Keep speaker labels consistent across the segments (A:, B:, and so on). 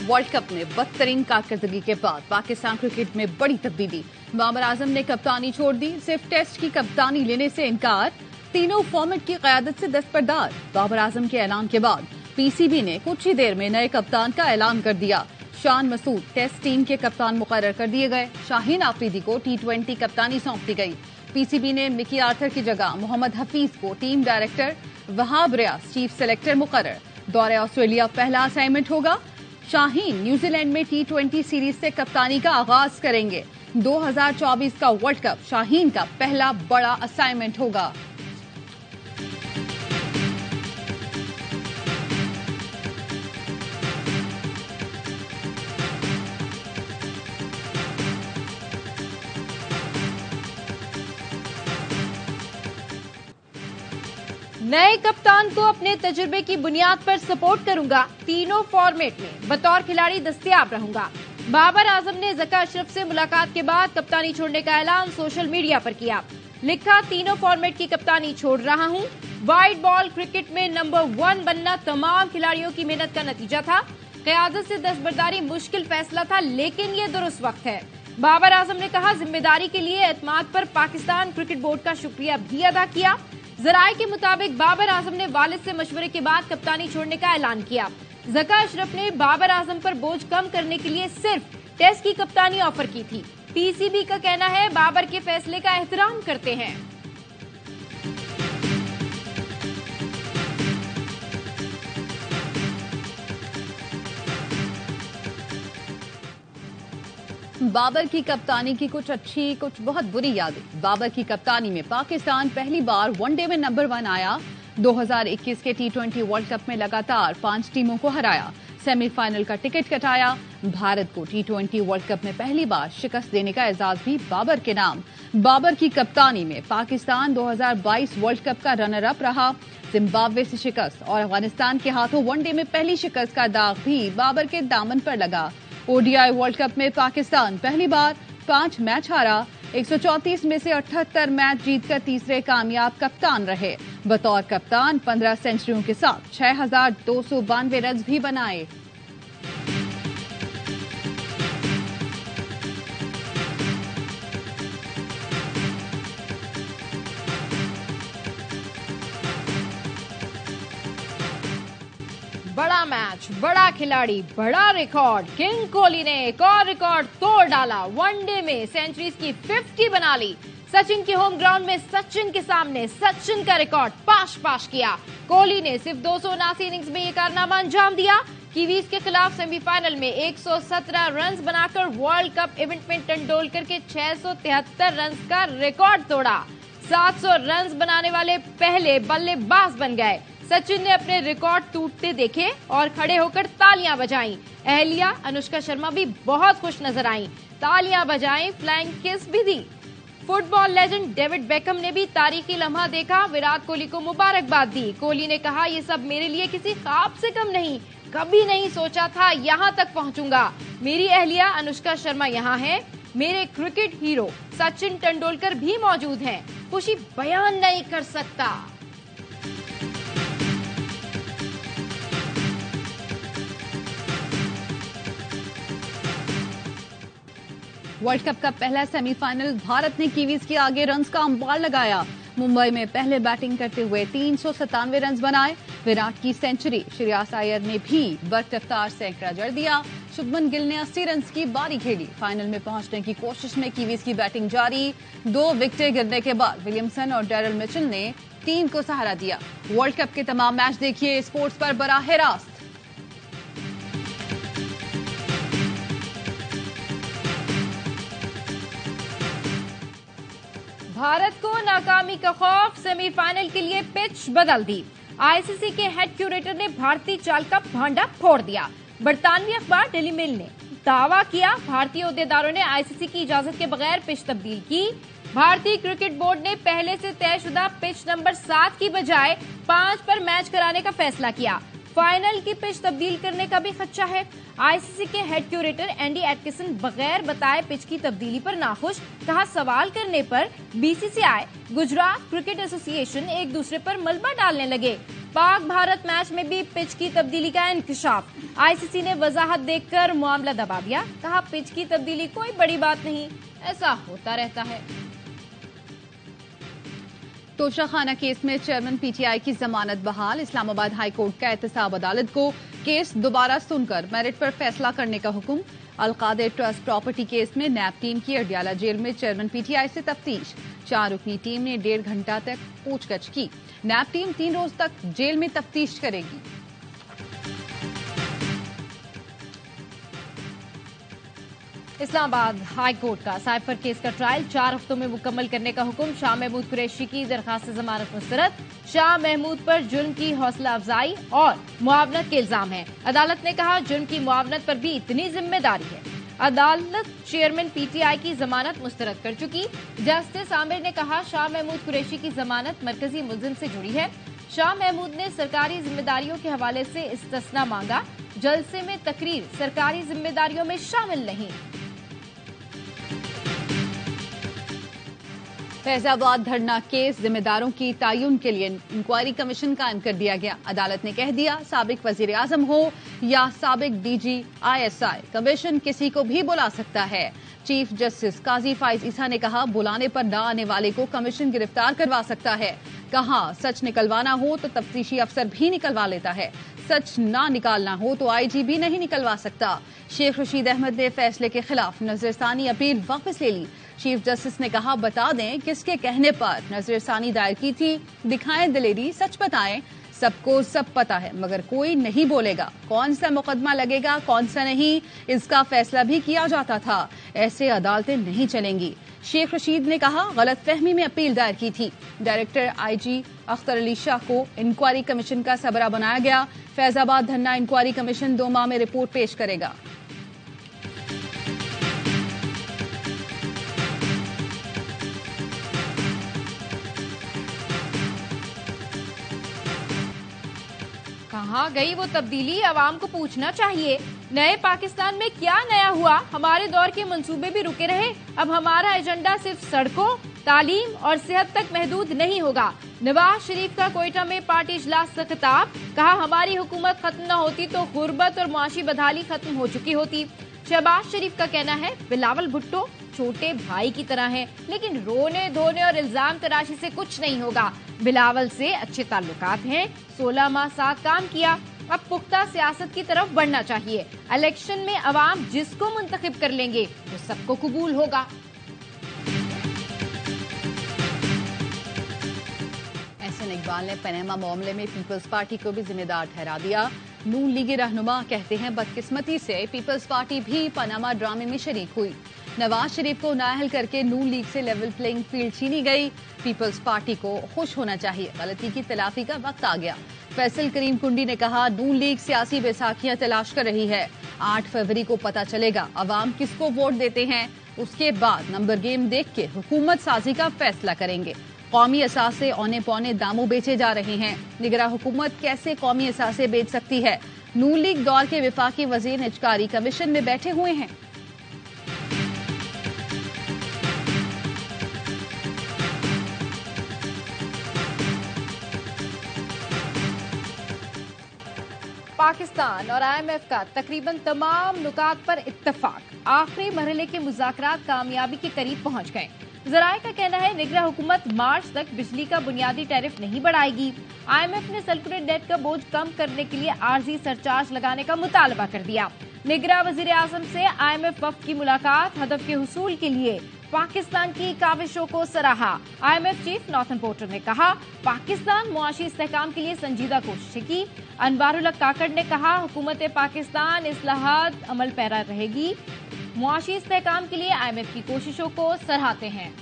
A: World cup में बदतरीन कारकर्दगी के बाद पाकिस्तान क्रिकेट में बड़ी तब्दीली। बाबर आजम ने कप्तानी छोड़ दी, सिर्फ टेस्ट की कप्तानी लेने से इनकार। तीनों फॉर्मेट की क़यादत से दस्तबरदार। बाबर आजम के ऐलान के बाद पीसीबी ने कुछ ही देर में नए कप्तान का ऐलान कर दिया। शान मसूद टेस्ट टीम के कप्तान मुकर्रर कर दिए गए। शाहीन आफरीदी को T20 कप्तानी सौंप दी गई। पीसीबी ने मिकी आर्थर की जगह मोहम्मद हफीज को team director, Wahab Riaz chief selector मुकर्रर। दौरे ऑस्ट्रेलिया पहला असाइनमेंट होगा। शाहीन न्यूजीलैंड में T20 सीरीज से कप्तानी का आगाज करेंगे। 2024 का वर्ल्ड कप शाहीन का पहला बड़ा असाइनमेंट होगा।
B: नए कप्तान को अपने तजुर्बे की बुनियाद पर सपोर्ट करूंगा। तीनों फॉर्मेट में बतौर खिलाड़ी दस्तयाब रहूंगा। बाबर आजम ने ज़का अशरफ से मुलाकात के बाद कप्तानी छोड़ने का ऐलान सोशल मीडिया पर किया। लिखा, तीनों फॉर्मेट की कप्तानी छोड़ रहा हूं। वाइड बॉल क्रिकेट में नंबर 1 बनना तमाम खिलाड़ियों की मेहनत का नतीजा था। क़यादत से दस्तबरदारी मुश्किल फैसला था, लेकिन ये दुरुस्त वक्त है। बाबर आजम ने कहा, जिम्मेदारी के लिए एतमाद पर पाकिस्तान क्रिकेट बोर्ड का शुक्रिया भी अदा किया। जराये के मुताबिक बाबर आजम ने वालिद से मशवरे के बाद कप्तानी छोड़ने का ऐलान किया। ज़का अशरफ ने बाबर आजम पर बोझ कम करने के लिए सिर्फ टेस्ट की कप्तानी ऑफर की थी। पीसीबी का कहना है, बाबर के फैसले का एहतराम करते हैं।
A: बाबर की कप्तानी की कुछ अच्छी कुछ बहुत बुरी यादें। बाबर की कप्तानी में पाकिस्तान पहली बार वनडे में नंबर 1 आया। 2021 के T20 वर्ल्ड कप में लगातार 5 टीमों को हराया। सेमीफाइनल का टिकट कटाया। भारत को T20 वर्ल्ड कप में पहली बार शिकस्त देने का एजाज भी बाबर के नाम। बाबर की कप्तानी में पाकिस्तान 2022 वर्ल्ड कप का रनर अप रहा। जिम्बाब्वे से शिकस्त और अफगानिस्तान के हाथों वनडे में पहली शिकस्त का दाग भी बाबर के दामन पर लगा। ओडीआई वर्ल्ड कप में पाकिस्तान पहली बार 5 मैच हारा। 134 में से 78 मैच जीतकर तीसरे कामयाब कप्तान रहे। बतौर कप्तान 15 सेंचुरियों के साथ 6,292 रन भी बनाए।
B: बड़ा मैच, बड़ा खिलाड़ी, बड़ा रिकॉर्ड। किंग कोहली ने एक और रिकॉर्ड तोड़ डाला। वनडे में सेंचुरीज की 50 बना ली। सचिन के होम ग्राउंड में सचिन के सामने सचिन का रिकॉर्ड पाश किया। कोहली ने सिर्फ 279 इनिंग्स में ये कारनामा अंजाम दिया। कीवीज के खिलाफ सेमीफाइनल में 117 रन बनाकर वर्ल्ड कप इवेंट में तेंदुलकर के 673 रन का रिकॉर्ड तोड़ा। 700 रन बनाने वाले पहले बल्लेबाज बन गए। सचिन ने अपने रिकॉर्ड टूटते देखे और खड़े होकर तालियां बजाईं। अहलिया अनुष्का शर्मा भी बहुत खुश नजर आईं। तालियां बजाईं, फ्लाइंग किस भी दी। फुटबॉल लेजेंड डेविड बेकहम ने भी तारीखी लम्हा देखा। विराट कोहली को मुबारकबाद दी। कोहली ने कहा, ये सब मेरे लिए किसी ख्वाब से कम नहीं। कभी नहीं सोचा था यहां तक पहुंचूंगा। मेरी अहलिया अनुष्का शर्मा यहां है। मेरे क्रिकेट हीरो सचिन तेंदुलकर भी मौजूद हैं। खुशी बयान नहीं कर सकता।
A: वर्ल्ड कप का पहला सेमीफाइनल भारत ने कीवीज के आगे रन्स का अंबार लगाया। मुंबई में पहले बैटिंग करते हुए 397 रन बनाए। विराट की सेंचुरी, श्रेयस अय्यर ने भी बरकफ्तार सैकड़ा जड़ दिया। शुभमन गिल ने 80 रन की बारी खेली। फाइनल में पहुंचने की कोशिश में कीवीज की बैटिंग जारी। 2 विकेटें गिरने के बाद विलियमसन और डेरिल मिचेल ने टीम को सहारा दिया। वर्ल्ड कप के तमाम मैच देखिए स्पोर्ट्स पर बराह रास्त।
B: भारत को नाकामी का खौफ, सेमीफाइनल के लिए पिच बदल दी। आईसीसी के हेड क्यूरेटर ने भारतीय चाल का भांडा फोड़ दिया। बरतानवी अखबार डेली मेल ने दावा किया, भारतीय ओहदेदारों ने आईसीसी की इजाजत के बगैर पिच तब्दील की। भारतीय क्रिकेट बोर्ड ने पहले से तयशुदा पिच नंबर 7 की बजाय 5 पर मैच कराने का फैसला किया। फाइनल की पिच तब्दील करने का भी खदशा है। आईसीसी के हेड क्यूरेटर एंडी एटकिंसन बगैर बताए पिच की तब्दीली पर नाखुश। कहा, सवाल करने पर बीसीसीआई, गुजरात क्रिकेट एसोसिएशन एक दूसरे पर मलबा डालने लगे। पाक भारत मैच में भी पिच की तब्दीली का इंकशाफ। आईसीसी ने वजाहत देकर मामला दबा दिया। कहा पिच की तब्दीली कोई बड़ी बात नहीं, ऐसा होता रहता है।
A: तोशाखाना केस में चेयरमैन पीटीआई की जमानत बहाल। इस्लामाबाद हाई कोर्ट का एहतसाब अदालत को केस दोबारा सुनकर मेरिट पर फैसला करने का हुक्म। अलकादर ट्रस्ट प्रॉपर्टी केस में नैब टीम की अडियाला जेल में चेयरमैन पीटीआई से तफ्तीश। 4 रुकनी टीम ने 1.5 घंटा तक पूछताछ की। नैब टीम 3 रोज तक जेल में तफ्तीश करेगी।
B: इस्लामाबाद हाई कोर्ट का साइफर केस का ट्रायल 4 हफ्तों में मुकम्मल करने का हुक्म। शाह महमूद कुरैशी की दरखास्त जमानत मुस्तरद। शाह महमूद पर जुर्म की हौसला अफजाई और मुआवनत के इल्जाम है। अदालत ने कहा जुर्म की मुआवनत पर भी इतनी जिम्मेदारी है। अदालत चेयरमैन पीटीआई की जमानत मुस्तरद कर चुकी। जस्टिस आमिर ने कहा शाह महमूद कुरैशी की जमानत मरकजी मुल्जिम से जुड़ी है। शाह महमूद ने सरकारी जिम्मेदारियों के हवाले से इस्तिस्ना मांगा। जलसे में तकरीर सरकारी जिम्मेदारियों में शामिल नहीं।
A: फैजाबाद धरना केस जिम्मेदारों की तयन के लिए इंक्वायरी कमीशन कायम कर दिया गया। अदालत ने कह दिया साबिक वजीर आजम हो या साबिक डीजी ISI, कमीशन किसी को भी बुला सकता है। चीफ जस्टिस काजी फाइज ईसा ने कहा बुलाने पर न आने वाले को कमीशन गिरफ्तार करवा सकता है। कहा सच निकलवाना हो तो तफ्तीशी अफसर भी निकलवा लेता है, सच ना निकालना हो तो IG भी नहीं निकलवा सकता। शेख रशीद अहमद ने फैसले के खिलाफ नजरसानी अपील वापस ले ली। चीफ जस्टिस ने कहा बता दें किसके कहने पर नजरसानी दायर की थी, दिखाएं दिलेरी, सच बताएं। सबको सब पता है मगर कोई नहीं बोलेगा। कौन सा मुकदमा लगेगा कौन सा नहीं, इसका फैसला भी किया जाता था। ऐसे अदालतें नहीं चलेंगी। शेख रशीद ने कहा गलतफहमी में अपील दायर की थी। डायरेक्टर IG अख्तर अली शाह को इंक्वायरी कमीशन का सबरा बनाया गया। फैजाबाद धरना इंक्वायरी कमीशन 2 माह में रिपोर्ट पेश करेगा।
B: कहाँ गई वो तब्दीली, आवाम को पूछना चाहिए। नए पाकिस्तान में क्या नया हुआ? हमारे दौर के मंसूबे भी रुके रहे। अब हमारा एजेंडा सिर्फ सड़कों, तालीम और सेहत तक महदूद नहीं होगा। नवाज शरीफ का कोयटा में पार्टी इजलास का खिताब। कहा हमारी हुकूमत खत्म न होती तो गुर्बत और मुआशी बदहाली खत्म हो चुकी होती। शहबाज शरीफ का कहना है बिलावल भुट्टो छोटे भाई की तरह हैं, लेकिन रोने धोने और इल्जाम तराशी से कुछ नहीं होगा। बिलावल से अच्छे ताल्लुकात हैं, 16 माह साथ काम किया। अब पुख्ता सियासत की तरफ बढ़ना चाहिए। इलेक्शन में अवाम जिसको मुंतखब कर लेंगे वो सबको कबूल होगा।
A: एहसन इकबाल ने पनामा मामले में पीपल्स पार्टी को भी जिम्मेदार ठहरा दिया। नून लीगी रहनुमा कहते हैं बदकिस्मती से पीपल्स पार्टी भी पनामा ड्रामे में शरीक हुई। नवाज शरीफ को नाअहल करके नून लीग से लेवल प्लेइंग फील्ड छीनी गई। पीपल्स पार्टी को खुश होना चाहिए, गलती की तलाफी का वक्त आ गया। फैसल करीम कुंडी ने कहा नून लीग सियासी बैसाखियां तलाश कर रही है। 8 फरवरी को पता चलेगा अवाम किसको वोट देते हैं। उसके बाद नंबर गेम देख के हुकूमत साजी का फैसला करेंगे। कौमी असासे औने पौने दामों बेचे जा रहे हैं। निगरान हुकूमत कैसे कौमी असासे बेच सकती है? नून लीग दौर के विफाकी वजीर निजकारी कमीशन में बैठे हुए हैं।
B: पाकिस्तान और IMF का तकरीबन तमाम नुकात पर इत्तफाक। आखिरी मरहले के मुज़ाकरात कामयाबी के करीब पहुंच गए। ज़राए का कहना है निगरान हुकूमत मार्च तक बिजली का बुनियादी टैरिफ नहीं बढ़ाएगी। IMF ने सर्कुलेट डेट का बोझ कम करने के लिए आर्जी सरचार्ज लगाने का मुतालबा कर दिया। निगरान वजीर आजम से IMF वफ़द की मुलाकात, हदफ के हुसूल के लिए पाकिस्तान की काविशों को सराहा। IMF चीफ नॉर्थन पोर्टर ने कहा पाकिस्तान मुआशी इस्तेहकाम के लिए संजीदा कोशिशें की। अनवारुल हक काकड़ ने कहा हुकूमत पाकिस्तान इस्लाहात अमल पैरा रहेगी। मुआशी इस्तेहकाम के लिए IMF की कोशिशों को सराहते हैं।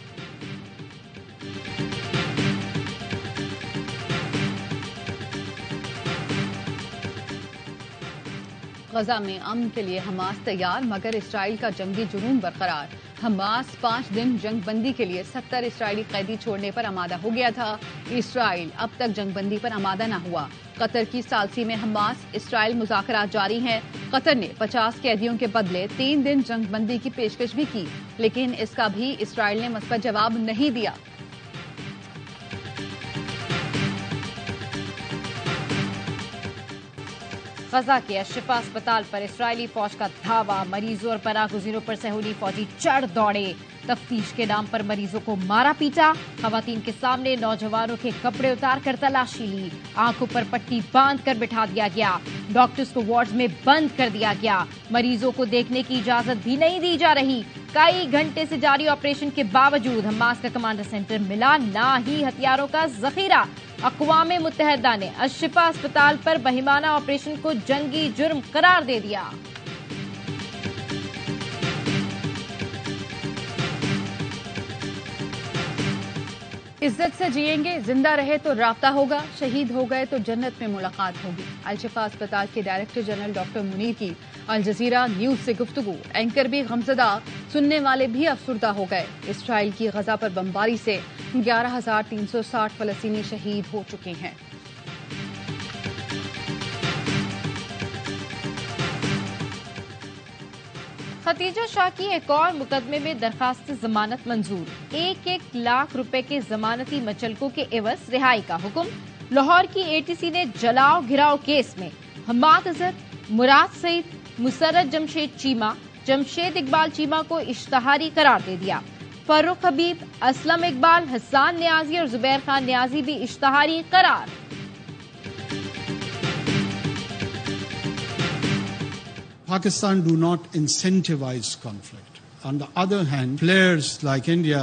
A: गजा में अमन के लिए हमास तैयार, मगर इसराइल का जंगी जुनून बरकरार। हमास 5 दिन जंगबंदी के लिए 70 इसराइली कैदी छोड़ने पर आमादा हो गया था। इसराइल अब तक जंगबंदी पर आमादा न हुआ। कतर की सालसी में हमास इसराइल मुज़ाकरात जारी हैं। कतर ने 50 कैदियों के बदले 3 दिन जंगबंदी की पेशकश भी की, लेकिन इसका भी इसराइल ने मुस्बत जवाब नहीं दिया।
B: गजा के अशफा अस्पताल पर इस्राएली फौज का धावा, मरीजों और पनाह गुज़ीरों पर सहूली फौजी चढ़ दौड़े। तफ्तीश के नाम पर मरीजों को मारा पीटा, खवातीन के सामने नौजवानों के कपड़े उतार कर तलाशी ली, आंखों पर पट्टी बांध कर बिठा दिया गया, डॉक्टर्स को वार्ड में बंद कर दिया गया, मरीजों को देखने की इजाजत भी नहीं दी जा रही। कई घंटे से जारी ऑपरेशन के बावजूद हमास का कमांडर सेंटर मिला, ना ही हथियारों का जखीरा। अक़वाम मुत्तहिदा ने अशफा अस्पताल पर बहिमाना ऑपरेशन को जंगी जुर्म करार दे दिया।
A: इज्जत से जिएंगे, जिंदा रहे तो राब्ता होगा, शहीद हो गए तो जन्नत में मुलाकात होगी। अल-शिफा अस्पताल के डायरेक्टर जनरल डॉक्टर मुनीर की अल जजीरा न्यूज से गुफ्तगू। एंकर भी गमजदा, सुनने वाले भी अफसुर्दा हो गए। इसराइल की गजा पर बमबारी से 11,360 फलस्तीनी शहीद हो चुके हैं।
B: खतीजा शाह की एक और मुकदमे में दरखास्त जमानत मंजूर। 1-1 लाख रुपए के जमानती मचलकों के एवज रिहाई का हुक्म। लाहौर की एटीसी ने जलाओ घिराओ केस में हम्माद अजहर, मुराद सईद, मुसर्रत जमशेद चीमा, जमशेद इकबाल चीमा को इश्तहारी करार दे दिया। फर्रुख हबीब, असलम इकबाल, हसान न्याजी और जुबैर खान न्याजी भी इश्तहारी करार।
C: Pakistan do not incentivize conflict. On the other hand, players like India,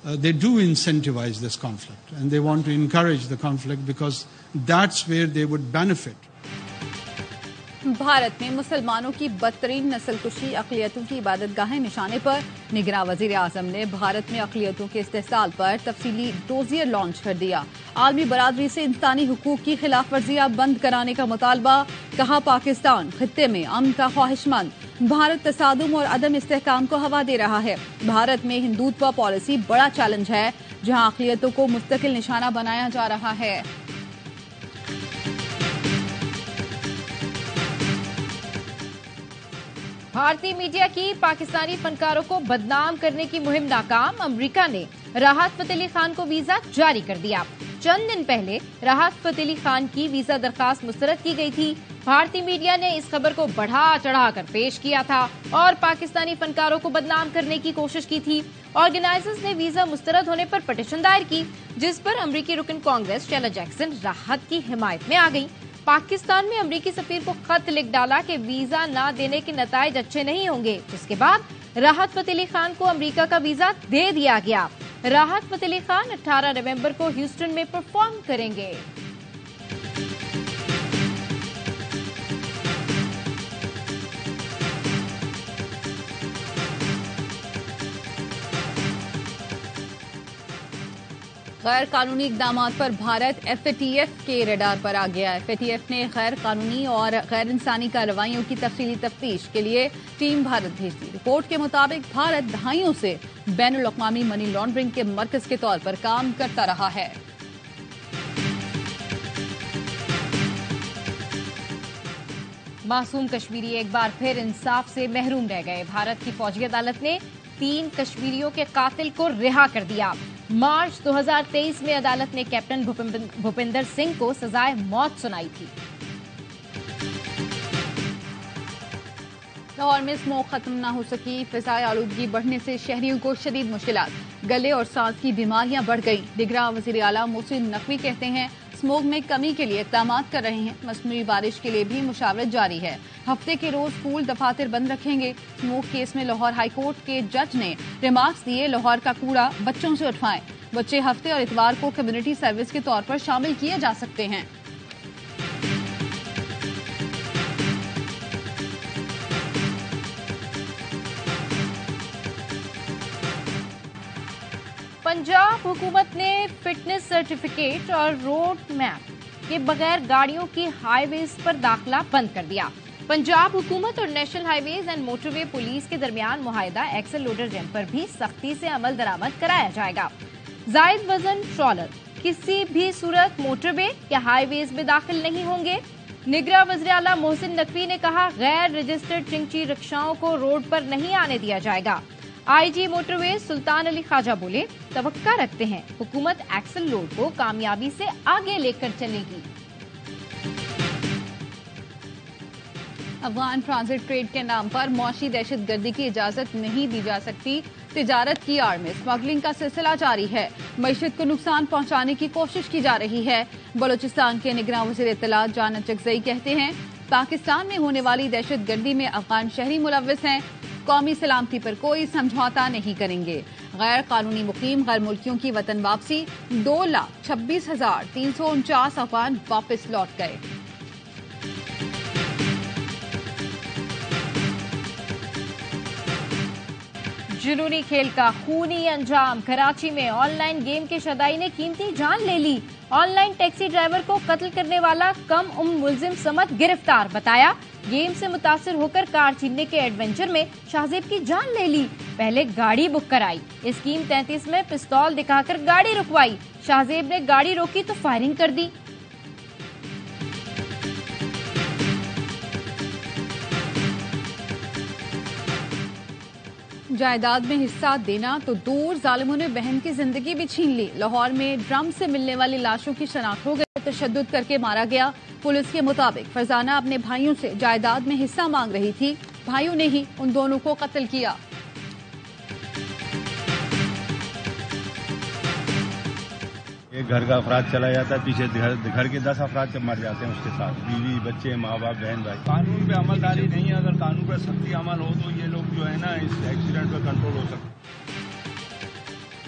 C: they do incentivize this conflict, and they want to encourage the conflict because that's where they would benefit.
A: Bharat में मुसलमानों की बदतरीन नस्लकुशी, अक़लियतों की इबादत गाहें निशाने पर। निगरां वज़ीर आज़म ने भारत में अक़लियतों के इस्तेहसाल पर तफसीली डोजियर लॉन्च कर दिया। आलमी बरादरी से इंसानी हुकूक की खिलाफ वर्जियां बंद कराने का मुतालबा। कहा, पाकिस्तान खित्ते में अमन का ख्वाहिशमंद। भारत तसादुम और अदम इस्तेहकाम को हवा दे रहा है। भारत में हिंदुत्व पॉलिसी बड़ा चैलेंज है, जहां अक़लियतों को मुस्तकिल निशाना बनाया जा रहा है।
B: भारतीय मीडिया की पाकिस्तानी फनकारों को बदनाम करने की मुहिम नाकाम। अमेरिका ने राहत फतेह अली खान को वीजा जारी कर दिया। चंद दिन पहले राहत फतेह अली खान की वीजा दरखास्त मुस्तरद की गई थी। भारतीय मीडिया ने इस खबर को बढ़ा चढ़ाकर पेश किया था और पाकिस्तानी फनकारों को बदनाम करने की कोशिश की थी। ऑर्गेनाइजर्स ने वीजा मुस्तरद होने पर पिटीशन दायर की, जिस पर अमेरिकी रुकन कांग्रेस शैला जैक्सन राहत की हिमायत में आ गई। पाकिस्तान में अमेरिकी सफीर को खत लिख डाला कि वीजा न देने के नताइज अच्छे नहीं होंगे, जिसके बाद राहत फतेह अली खान को अमेरिका का वीजा दे दिया गया। राहत फतेह अली खान 18 नवंबर को ह्यूस्टन में परफॉर्म करेंगे।
A: गैर कानूनी इकदामात पर भारत FATF के रडार पर आ गया। FATF ने गैर कानूनी और गैर इंसानी कार्रवाइयों की तफसीली तफ्तीश के लिए टीम भारत भेज दी। रिपोर्ट के मुताबिक भारत दहाइयों से बैनुल अक़वामी मनी लॉन्ड्रिंग के मरकज के तौर पर काम करता रहा है।
B: मासूम कश्मीरी एक बार फिर इंसाफ से महरूम रह गए। भारत की फौजी अदालत ने 3 कश्मीरियों के कातिल को रिहा कर दिया। मार्च 2023 में अदालत ने कैप्टन भूपिंदर सिंह को सजाए मौत सुनाई थी।
A: लाहौर में स्मोक खत्म न हो सकी। फिजाई आलूदगी बढ़ने से शहरियों को शदीद मुश्किलात, गले और सांस की बीमारियां बढ़ गई। निगरां वज़ीर आला मोहसिन नकवी कहते हैं, स्मोक में कमी के लिए इक़दामात कर रहे हैं। मसनूई बारिश के लिए भी मुशावरत जारी है। हफ्ते के रोज स्कूल दफातर बंद रखेंगे। स्मोक केस में लाहौर हाईकोर्ट के जज ने रिमार्क्स दिए, लाहौर का कूड़ा बच्चों से उठवाएं। बच्चे हफ्ते और इतवार को कम्युनिटी सर्विस के तौर पर शामिल किए जा सकते हैं।
B: पंजाब हुकूमत ने फिटनेस सर्टिफिकेट और रोड मैप के बगैर गाड़ियों की हाईवेज पर दाखिला बंद कर दिया। पंजाब हुकूमत और national highways and motorway police के दरमियान मुआहिदा एक्सल लोडर जैम पर भी सख्ती से अमल दरामद कराया जाएगा। जायद वजन ट्रॉलर किसी भी सूरत मोटरवे या हाईवेज में दाखिल नहीं होंगे। निगरां वज़ीर आला मोहसिन नकवी ने कहा, गैर रजिस्टर्ड चिंची रिक्शाओं को रोड पर नहीं आने दिया जाएगा। IG मोटरवे सुल्तान अली ख्वाजा बोले, तवक्का रखते हैं हुकूमत एक्सल लोड को कामयाबी से आगे लेकर चलेगी।
A: अफगान ट्रांजिट ट्रेड के नाम पर मौशी दहशतगर्दी की इजाजत नहीं दी जा सकती। तिजारत की आड़ में स्मगलिंग का सिलसिला जारी है। मईशत को नुकसान पहुंचाने की कोशिश की जा रही है। बलूचिस्तान के निगरान वज़ीर इत्तलात जान चकजई कहते हैं, पाकिस्तान में होने वाली दहशतगर्दी में अफगान शहरी मुलव्विस हैं। कौमी सलामती पर कोई समझौता नहीं करेंगे। गैर कानूनी मुकीम गैर मुल्कियों की वतन वापसी 2,26,349 अफगान वापस लौट गए।
B: जुनूनी खेल का खूनी अंजाम। कराची में ऑनलाइन गेम के शदाई ने कीमती जान ले ली। ऑनलाइन टैक्सी ड्राइवर को कत्ल करने वाला कम उम्र मुलजिम समत गिरफ्तार। बताया, गेम से मुतासिर होकर कार छीनने के एडवेंचर में शाहजेब की जान ले ली। पहले गाड़ी बुक कराई, स्कीम 33 में पिस्तौल दिखाकर गाड़ी रुकवाई। शाहजेब ने गाड़ी रोकी तो फायरिंग कर दी।
A: जायदाद में हिस्सा देना तो दूर, जालिमों ने बहन की जिंदगी भी छीन ली। लाहौर में ड्रम से मिलने वाली लाशों की शनाख्त हो गई। तशद्दुद करके मारा गया। पुलिस के मुताबिक फरजाना अपने भाइयों से जायदाद में हिस्सा मांग रही थी। भाइयों ने ही उन दोनों को कत्ल किया।
D: एक घर का अफराद चला जाता है, पीछे घर के 10 अफराद जब मर जाते हैं उसके साथ, बीवी बच्चे माँ बाप बहन भाई। कानून पे अमलदारी नहीं है। अगर कानून पर सख्ती अमल हो तो ये लोग जो है ना इस एक्सीडेंट पर कंट्रोल हो सकते।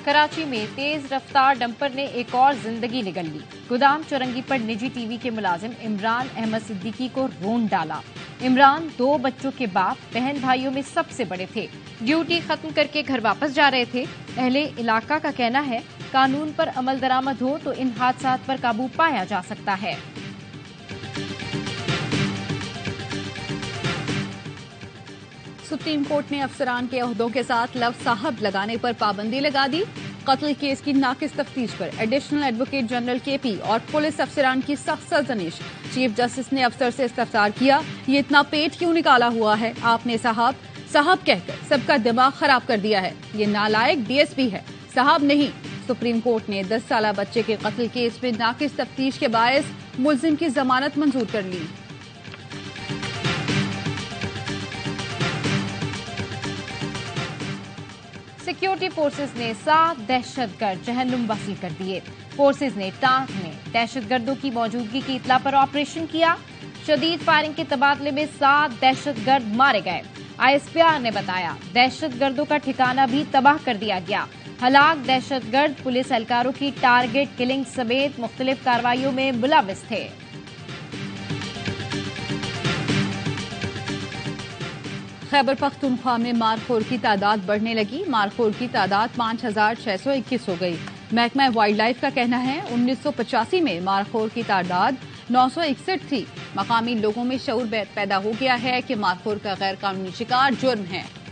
B: कराची में तेज रफ्तार डंपर ने एक और जिंदगी निगल ली। गोदाम चौरंगी पर निजी टीवी के मुलाजिम इमरान अहमद सिद्दीकी को रोन डाला। इमरान 2 बच्चों के बाप, बहन भाइयों में सबसे बड़े थे। ड्यूटी खत्म करके घर वापस जा रहे थे। अहले इलाका का कहना है, कानून पर अमल दरामद हो तो इन हादसात पर काबू पाया जा सकता है।
A: सुप्रीम कोर्ट ने अफसरान के ओहदों के साथ लव साहब लगाने पर पाबंदी लगा दी। कत्ल केस की नाकिस तफ्तीश पर एडिशनल एडवोकेट जनरल केपी और पुलिस अफसरान की सख्त सरजनिश। चीफ जस्टिस ने अफसर से इस्तफसार किया, ये इतना पेट क्यों निकाला हुआ है आपने साहब कहकर सबका दिमाग खराब कर दिया है। ये नालायक डीएसपी है, साहब नहीं। सुप्रीम कोर्ट ने 10 साला बच्चे के कत्ल केस में नाकिस तफ्तीश के बायस मुलजिम की जमानत मंजूर कर ली।
B: सिक्योरिटी फोर्सेस ने 7 दहशतगर्द जहन्नुम वसील कर दिए। फोर्सेस ने टांक में दहशतगर्दों की मौजूदगी की इत्तला पर ऑपरेशन किया। शदीद फायरिंग के तबादले में 7 दहशतगर्द मारे गए। आईएसपीआर ने बताया, दहशतगर्दों का ठिकाना भी तबाह कर दिया गया। हलाक दहशतगर्द पुलिस एहलकारों की टारगेट किलिंग समेत मुख्तलिफ कार्रवाइयों में मुलव्विस थे।
A: खैबर पख्तूनख्वा में मारखोर की तादाद बढ़ने लगी। मारखोर की तादाद 5,621 हो गई। महकमा वाइल्ड लाइफ का कहना है, 1985 में मारखोर की तादाद 961 थी। मकामी लोगों में शऊर पैदा हो गया है कि मारखोर का गैर कानूनी शिकार जुर्म है।